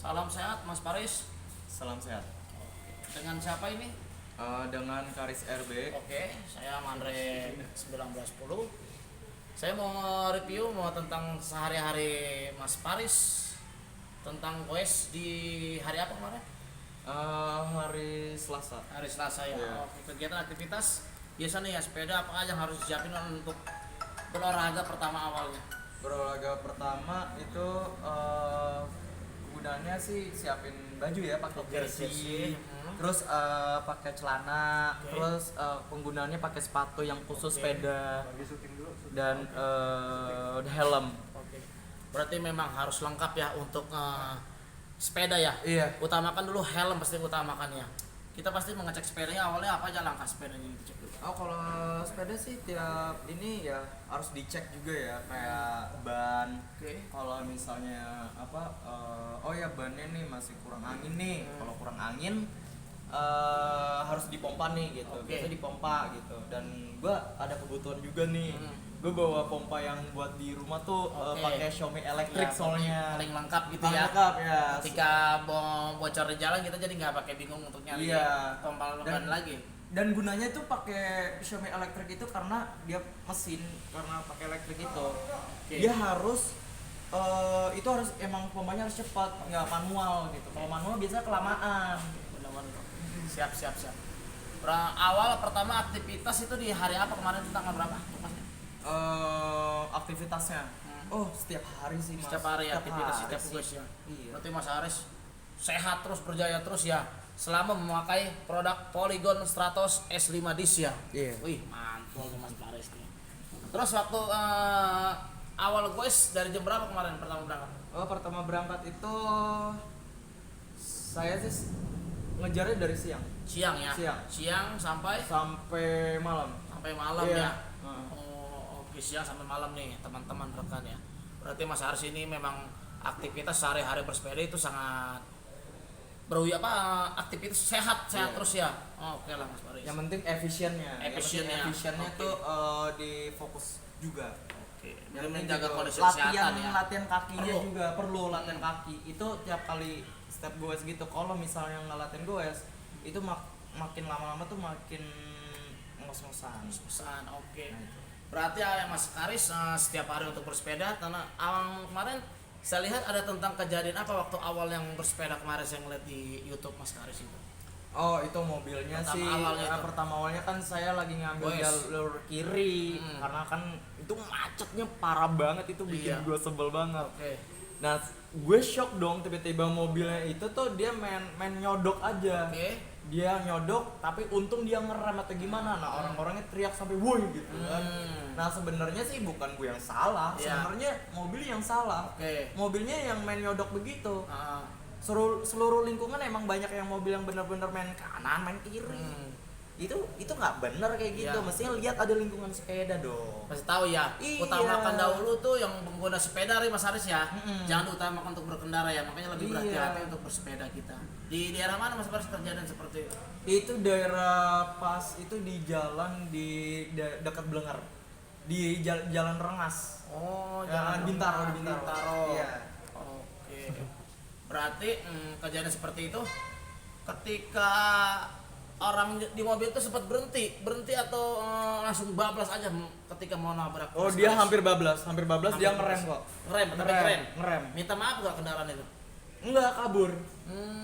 Salam sehat Mas Paris. Salam sehat. Dengan siapa ini? Dengan Karis RB. Oke, saya Mandre 1910. Saya mau review tentang sehari-hari Mas Paris tentang quest di hari apa kemarin? Hari Selasa. Hari Selasa ya. Iya. Oke, kegiatan aktivitas biasanya ya sepeda apa aja yang harus disiapin untuk berolahraga pertama awalnya? Berolahraga pertama itu kegunaannya sih siapin baju ya, pakai Oke, jersey, jersey. terus pakai celana, Oke. terus penggunaannya pakai sepatu yang khusus Oke. sepeda dan helm. Oke. Berarti memang harus lengkap ya untuk sepeda ya. Iya. Utamakan dulu helm pasti utamakan ya. Kita pasti mengecek sepedanya awalnya apa aja langkah sepedanya yang dicek dulu. Oh, kalau sepeda sih tiap ini ya harus dicek juga ya, kayak ban. Oke. Kalau misalnya apa, oh ya bannya nih masih kurang angin nih. Kalau kurang angin harus dipompa nih gitu. Oke. Biasa dipompa gitu. Dan gua ada kebutuhan juga nih. Hmm. Gua bawa pompa yang buat di rumah tuh Oke. pakai Xiaomi elektrik Ya, soalnya. paling lengkap gitu Paling ya. lengkap ya. Ketika bocor di jalan kita jadi nggak pakai bingung untuk nyari Iya. pompa ban Dan- lagi. Dan gunanya tuh pakai Xiaomi elektrik itu karena dia mesin, karena pakai elektrik itu Oke. dia harus itu harus emang pompanya harus cepat, nggak manual gitu. Kalau manual biasanya kelamaan. Benar-benar. Siap. Awal pertama aktivitas itu di hari apa kemarin tanggal berapa? Masnya? Aktivitasnya, oh setiap hari sih mas. Setiap hari aktivitas hari setiap sih. tugas ya. Iya. Berarti Mas Aris sehat terus berjaya terus ya selama memakai produk Polygon Stratos S5 Disk ya. Iya. Wih, mantul nih Mas Paris nih. Terus waktu awal quest dari jam berapa kemarin pertama berangkat? Oh, pertama berangkat itu saya sih ngejarnya dari siang Siang ya. Siang. sampai malam. malam Iya. ya. Heeh. Oh, oke, siang sampai malam nih teman-teman rekan ya. Berarti Mas Aris ini memang aktivitas sehari-hari bersepeda itu sangat aktivitas sehat Iya. terus ya. Oh, oke lah Mas Paris. Yang penting efisiennya. Efisiennya. Efisiennya Oke. tuh di fokus juga. Oke. Yang Jadi penting menjaga gitu. kondisi latihan kesehatan ya. latihan kakinya Perlu. juga perlu latihan kaki. Itu tiap kali step goes gitu. Kalau misalnya nggak latihan goes, itu makin lama-lama tuh makin ngos-ngosan. Pesan, oke. Nah, itu. Berarti ya Mas Karis setiap hari untuk bersepeda karena awal kemarin saya lihat ada tentang kejadian apa waktu awal yang bersepeda kemarin saya ngeliat di YouTube Mas Karis itu. Oh, itu mobilnya Pertama sih. awalnya itu. Pertama awalnya kan saya lagi ngambil Wes. jalur kiri karena kan itu macetnya parah banget, itu bikin Iya. gue sebel banget. Oke. Nah, gue shock dong tiba-tiba mobilnya itu tuh dia main nyodok aja. Oke. Dia nyodok tapi untung dia ngerem atau gimana. Nah, orang-orangnya teriak sampai woi gitu kan. Nah, sebenarnya sih bukan gue yang salah, Iya. sebenarnya mobil yang salah. Oke. Mobilnya yang main nyodok begitu. Ah, Seluruh lingkungan emang banyak yang mobil yang benar-benar main kanan, main kiri. Itu nggak bener kayak gitu. Iya. Mestinya lihat ada lingkungan sepeda dong. Masih tahu ya. Iya. Utamakan dahulu tuh yang pengguna sepeda Mas Haris ya. Mm-mm. Jangan utamakan untuk berkendara ya. Makanya lebih Iya. berhati-hati untuk bersepeda kita. Di daerah mana Mas Haris kejadian seperti itu? Itu daerah pas itu di jalan di dekat Blenger. Di jalan Rengas. Oh, Ya, Bintaro, di Bintaro. Bintaro. Iya. Oke. Berarti kejadian seperti itu ketika orang di mobil itu sempat berhenti atau langsung bablas aja ketika mau nabrak. Oh, Mas dia Haris? hampir bablas dia ngerem kok. Ngerem, tapi keren. Ngerem. Minta maaf gak kendaraan itu? Enggak, kabur.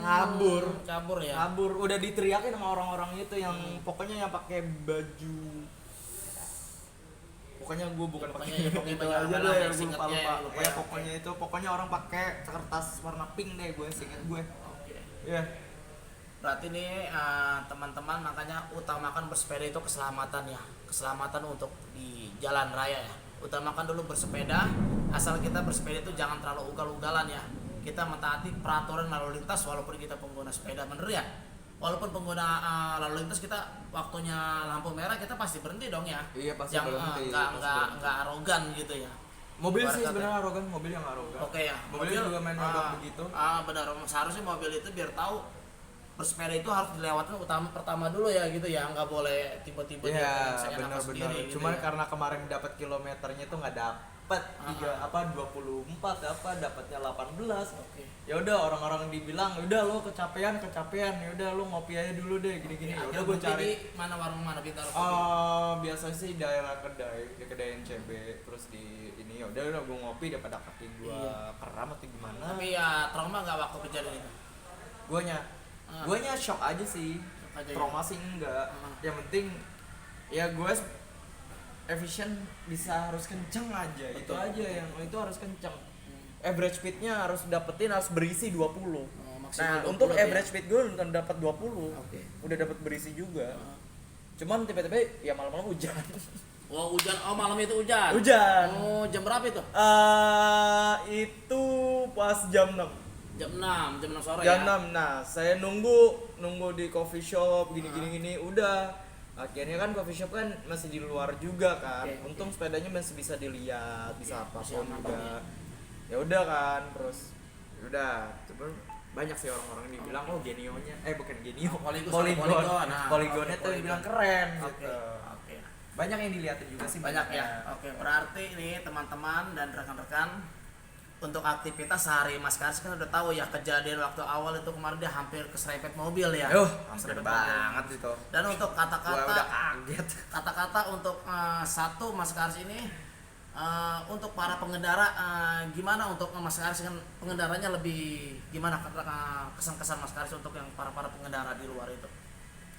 Kabur. Kabur ya. Kabur, udah diteriakin sama orang-orang itu yang pokoknya yang pakai baju. Pokoknya gue bukan pakai Pokoknya itu baju aja apa deh, yang gue singkatnya lupa. ya, lupa Ya, ya. pokoknya itu, pokoknya orang pakai kertas warna pink deh, gue singkat gue. Oke. Iya. Berarti nih teman-teman makanya utamakan bersepeda itu keselamatan ya. Keselamatan untuk di jalan raya ya. Utamakan dulu bersepeda, asal kita bersepeda itu jangan terlalu ugal-ugalan ya. Kita mentaati peraturan lalu lintas walaupun kita pengguna sepeda, bener ya? Walaupun pengguna lalu lintas kita waktunya lampu merah kita pasti berhenti dong ya. Iya, pasti Jangan berhenti, nggak pasti nggak berhenti. nggak arogan gitu ya. Mobil sih Ibarat kata. sebenarnya arogan, mobil yang arogan. Oke ya. Mobil juga main nyodok begitu. Benar. Seharusnya mobil itu biar tahu bersepeda itu harus dilewatin pertama dulu ya gitu ya, nggak boleh tiba-tiba Iya, seenaknya benar-benar. sendiri gitu Cuman ya. karena kemarin dapat kilometernya tuh nggak pet 24 apa dapatnya 18. Oke. Ya udah orang-orang dibilang udah lo kecapean ya udah lo ngopi aja dulu deh gini-gini. Ya udah gue cari di mana warung mana Bintaro kopi? Biasanya sih daerah kedai, di kedai NCB, terus di ini ya udah gue ngopi daripada kaki gue kram atau gimana. Tapi ya trauma nggak waktu kejadian itu? Guanya shock aja sih. Trauma sih enggak. Yang penting ya gue efisien bisa harus kenceng aja. Itu aja yang itu harus kenceng. Average speednya harus dapetin, harus berisi 20. Nah, 20 untuk ya? average speed gue bukan dapat 20. Oke. Udah dapat berisi juga. Cuman tiba-tiba ya malam-malam hujan. Oh hujan, malam itu hujan? Hujan. Oh jam berapa itu? Itu pas jam 6. Jam 6 sore Jam ya? 6. Nah, saya nunggu di coffee shop gini udah. Akhirnya kan coffee shop kan masih di luar juga kan. Oke. Untung sepedanya masih bisa dilihat, bisa apapun aman juga. Ya udah kan, terus udah. Coba banyak sih orang-orang yang bilang oh Genio-nya bukan Genio. Polygon. Nah, Polygonnya tuh Polygon. bilang keren Oke. gitu. Oke. Banyak yang dilihatin juga sih Banyak ya. Oke, berarti ini teman-teman dan rekan-rekan untuk aktivitas sehari Mas Karis kan udah tahu ya kejadian waktu awal itu kemarin dia hampir keserempet mobil ya. Hampir Keserempet banget mobil. itu. Dan untuk Gua udah kata-kata kaget. untuk satu Mas Karis ini untuk para pengendara gimana untuk Mas Karis kan pengendaranya lebih gimana kesan-kesan Mas Karis untuk yang para pengendara di luar itu?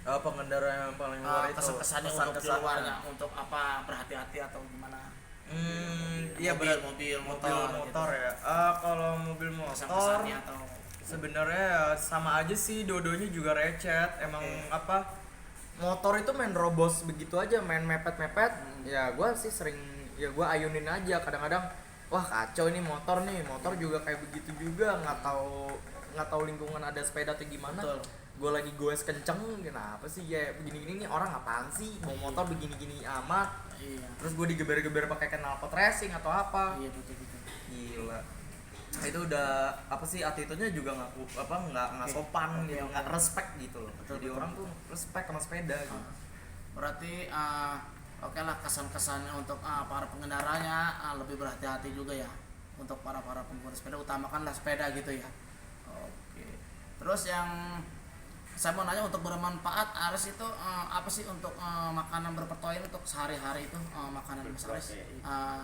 Pengendara yang paling luar itu Kesan-kesannya untuk di luarnya untuk apa berhati-hati atau gimana? Iya mobil motor motor gitu. ya. Kalau mobil motor Kesan-kesannya atau sebenarnya ya sama aja sih, dua-duanya juga recet. Emang apa? Motor itu main robos begitu aja, main mepet-mepet. Ya gue sih sering ya gue ayunin aja. Kadang-kadang wah kacau ini motor juga kayak begitu juga, nggak tahu lingkungan ada sepeda atau gimana. Betul. Gue lagi goes kenceng, kenapa sih ya begini-gini nih orang apaan sih bawa motor begini-gini amat. Iya. Terus gue digeber-geber pakai knalpot racing atau apa. Iya betul. Gila. Itu udah apa sih attitude-nya juga nggak sopan gitu, nggak respect gitu loh. Jadi orang tuh respect sama sepeda gitu. Berarti oke lah kesan-kesannya untuk para pengendaranya lebih berhati-hati juga ya untuk para pengguna sepeda, utamakanlah sepeda gitu ya. Oke. Terus yang saya mau nanya untuk bermanfaat Aris itu apa sih untuk makanan berprotein untuk sehari-hari itu makanan Mas Aris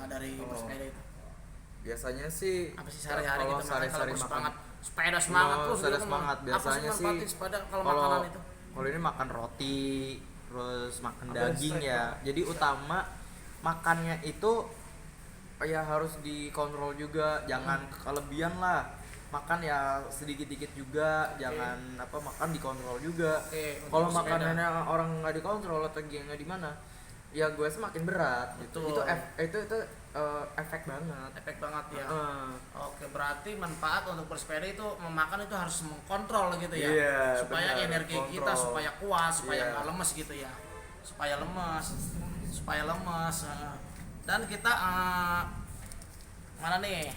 dari bersepeda itu? Biasanya sih Apa sih sehari-hari kalau gitu makan sehari-hari kalau makan semangat sepeda semangat terus sepeda gitu, semangat apa biasanya sih manfaatin sepeda kalau makanan itu? Kalau ini makan roti, terus makan Apa daging snack, ya. Jadi utama makannya itu ya harus dikontrol juga, jangan kelebihan lah. Makan ya sedikit-dikit juga, jangan makan dikontrol juga. Oke, untuk Kalau bersepeda. makanannya orang nggak dikontrol atau nggak di mana, ya gue semakin berat. Betul. Itu efek banget. Efek banget ya. Heeh. Oke, berarti manfaat untuk bersepeda itu memakan itu harus mengkontrol gitu ya. Iya, Supaya benar, energi kita kontrol. supaya kuat, supaya Iya. nggak lemes gitu ya. Supaya lemes. Dan kita mana nih?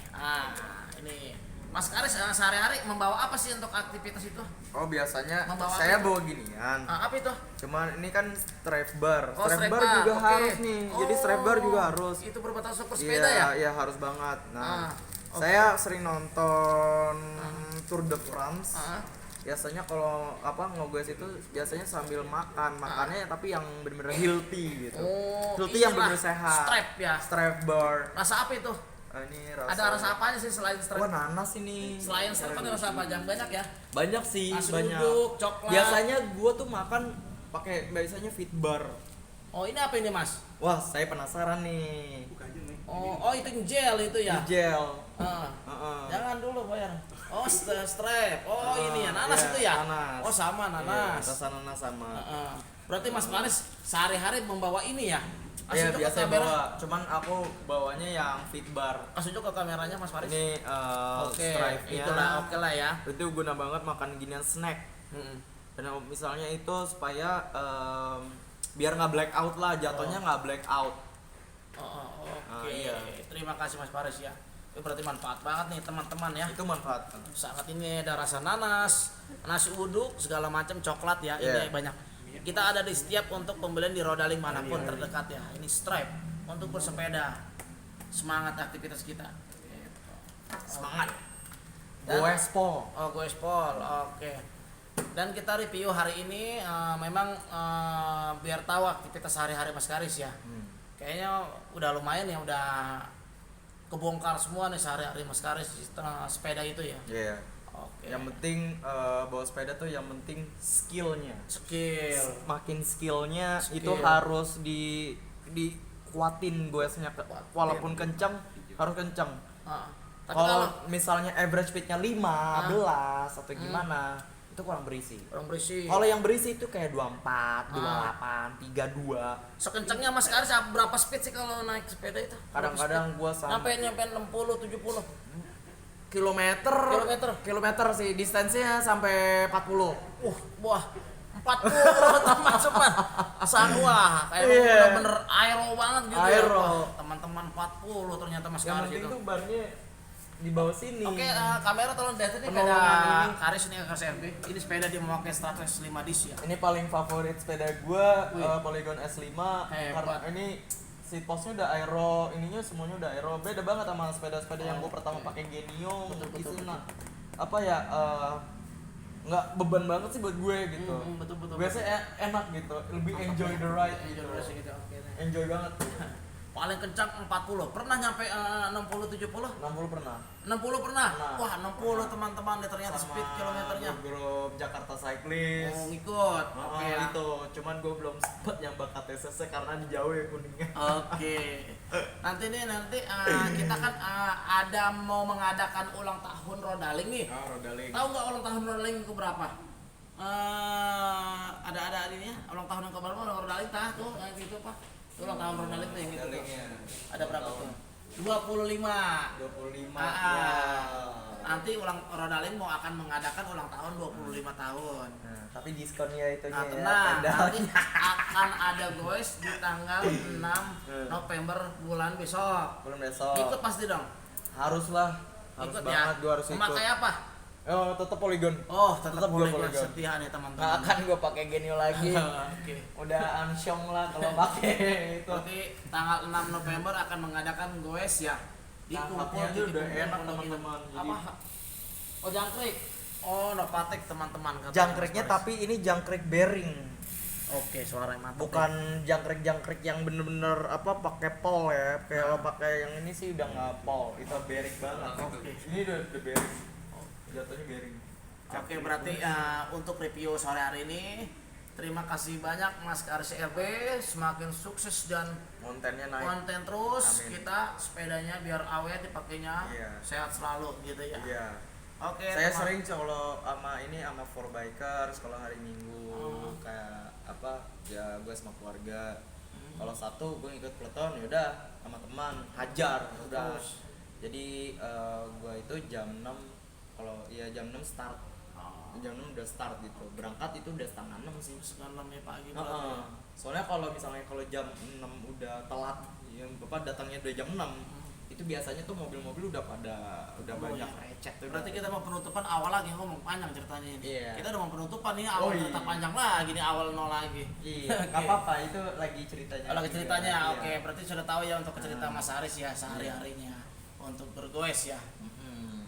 Ini Mas Karis sehari-hari membawa apa sih untuk aktivitas itu? Oh biasanya Membawa saya apa itu? bawa ginian. Apa itu? Cuman ini kan strap bar. Oh, Strap strap bar bar, juga oke. harus nih. Jadi strap bar juga harus. Itu berbatas untuk sepeda ya? Iya, harus banget. Nah, Oke. saya sering nonton Tour de France. Biasanya kalau ngogoes itu biasanya sambil makannya tapi yang benar-benar healthy gitu. Healthy yang inilah, benar sehat. Strap ya. Strap bar. Rasa apa itu? Ini Ada rasa apa aja sih selain strap? Wah, nanas ini. Selain strap ada rasa apa? Jangan banyak ya. Banyak sih, Nasi banyak. uduk, coklat. Biasanya gua tuh makan pakai biasanya fit bar. Oh, ini apa ini, Mas? Wah, saya penasaran nih. Oh itu gel itu ya? Gel. Ah. Jangan dulu bayar. Oh, strap. Oh, ini ya nanas iya, itu ya? nanas. Oh, sama nanas. Iya, rasa nanas sama. Berarti Mas Faris sehari-hari membawa ini ya? Iya, Kasih biasa ke kamera. bawa. Cuman aku bawanya yang fit bar. Kasih ke kameranya Mas Faris. Ini Oke, stripe-nya. itulah oke lah ya. Itu guna banget makan ginian snack. Dan misalnya itu supaya biar nggak black out lah, jatuhnya nggak black out. Oke. Iya. Terima kasih Mas Faris ya. Itu berarti manfaat banget nih teman-teman ya. Itu manfaat. Sangat ini ada rasa nanas, nasi uduk, segala macam coklat ya. Yeah. Ini banyak. Kita ada di setiap untuk pembelian di Rodaling manapun terdekat ya. Ini stripe untuk bersepeda. semangat aktivitas kita. Gitu. Semangat. Dan- Goespol. Oh, gue Spol. Oke. Dan kita review hari ini memang biar tahu aktivitas sehari-hari Mas Karis ya. Kayaknya udah lumayan ya, udah kebongkar semua nih sehari-hari Mas Karis di sepeda itu ya. Iya. Oke. Yang penting bawa sepeda tuh yang penting skillnya. Skill. Makin skillnya Skill. itu harus dikuatin goesnya, walaupun kencang harus kencang. Tapi Kalau kalau misalnya average speednya 15 atau gimana, itu kurang berisi. orang berisi. Kalau yang berisi itu kayak 24, 28, 32. Sekencangnya Mas Karis berapa speed sih kalau naik sepeda itu? Kadang-kadang gua nyampe 60 70 kilometer sih, distansinya sampai 40. wah 40 teman-teman wah kayak Iya. bener-bener aero banget gitu ya. Aero. Wah, teman-teman 40 ternyata Mas Yang Karis penting itu. tuh barnya di bawah sini. Oke, kamera tolong lihat ini Penolongan sepeda ini. Karis ini Karis RB. Ini sepeda dia memakai Stratos 5 disc ya. Ini paling favorit sepeda gua, Wih. Polygon S5 Hebat. karena ini seat postnya udah aero, ininya semuanya udah aero. Beda banget sama sepeda-sepeda yang gua pertama pakai Genio. Betul. Apa ya? Nggak beban banget sih buat gue gitu. Betul. Gue sih enak gitu, lebih enjoy the ride gitu. gitu. Oke. Enjoy banget. Paling kencang 40. Pernah nyampe 60 70? 60 pernah. 60 pernah? Pernah. Wah, 60 teman-teman dia ternyata speed kilometernya. Grup Jakarta Cyclist. Oh, ngikut. Oke Oke. itu, cuman gue belum sempet yang bakat TCC karena di jauh ya kuningnya. Oke. Nanti kita kan ada mau mengadakan ulang tahun Rodaling nih. Rodaling. Tahu nggak ulang tahun Rodaling ke berapa? Ada ini ya, ulang tahun yang ke berapa Rodaling tuh yang gitu apa? Itu ulang tahun Rodaling tuh yang gitu tuh. Rodalingnya. Ada berapa tuh? 25. 25. Ah, Ya. Nanti Rodaling mau akan mengadakan ulang tahun 25 tahun. Nah, tapi diskonnya itu Nah, ya. tenang, tenda. nanti akan ada goes di tanggal 6 November bulan besok. Belum besok. Ikut pasti dong. Haruslah. Harus Ikut banget ya. gue harus ikut. Memakai apa? Oh, tetap Polygon. Oh, tetap gua Polygon Polygon. setia nih Nggak teman-teman. akan gue pakai Genio lagi. Oke. Udah unsyong lah kalau pakai itu. Berarti tanggal 6 November akan mengadakan goes ya. Di Tempatnya kumpul udah kumpul enak, kumpul teman-teman. ini. Jadi- Apa? Oh, jangkrik. Oh, Novatek teman-teman. kata Jangkriknya Mas Faris. tapi ini jangkrik bearing. Oke, suara yang mantap. Bukan jangkrik yang bener-bener apa pakai pol ya. Kalau pakai yang ini sih udah nggak pol, itu bearing banget. Oke. Ini udah bearing. Jatuhnya bearing. Oke, berarti untuk review sore hari ini terima kasih banyak Mas Karis RB, semakin sukses dan Kontennya naik. konten terus. Amin. Kita sepedanya biar awet dipakainya, Iya. sehat selalu gitu ya. Iya. Oke, Saya teman- sering kalau sama 4bikers kalau hari Minggu Oh. kayak apa ya gue sama keluarga. Hmm. Kalau satu gue ikut peloton ya udah sama teman hajar udah. Terus. Jadi gue itu jam 6 kalau ya jam 6 start. Jam 6 udah start gitu. Berangkat itu udah setengah 6 sih. Setengah 6 ya pagi Heeh. berarti ya. Soalnya kalau misalnya kalau jam 6 udah telat, yang Bapak datangnya udah jam 6, itu biasanya tuh mobil-mobil udah Oh, banyak iya. recet tuh. Berarti kita mau penutupan awal lagi, ngomong panjang ceritanya ini. Iya. Kita udah mau penutupan nih, awal Oh, iya. cerita panjang lagi nih, awal nol lagi. Iya, Oke. nggak apa-apa itu lagi ceritanya. Oh, lagi ceritanya, Iya. oke. Berarti sudah tahu ya untuk cerita Mas Haris ya sehari-harinya untuk bergoes ya.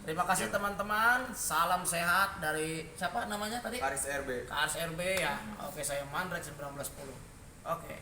Terima kasih teman-teman. Salam sehat dari siapa namanya tadi? Karis RB. Karis RB ya. Oke, saya Mandrek 1910. Oke.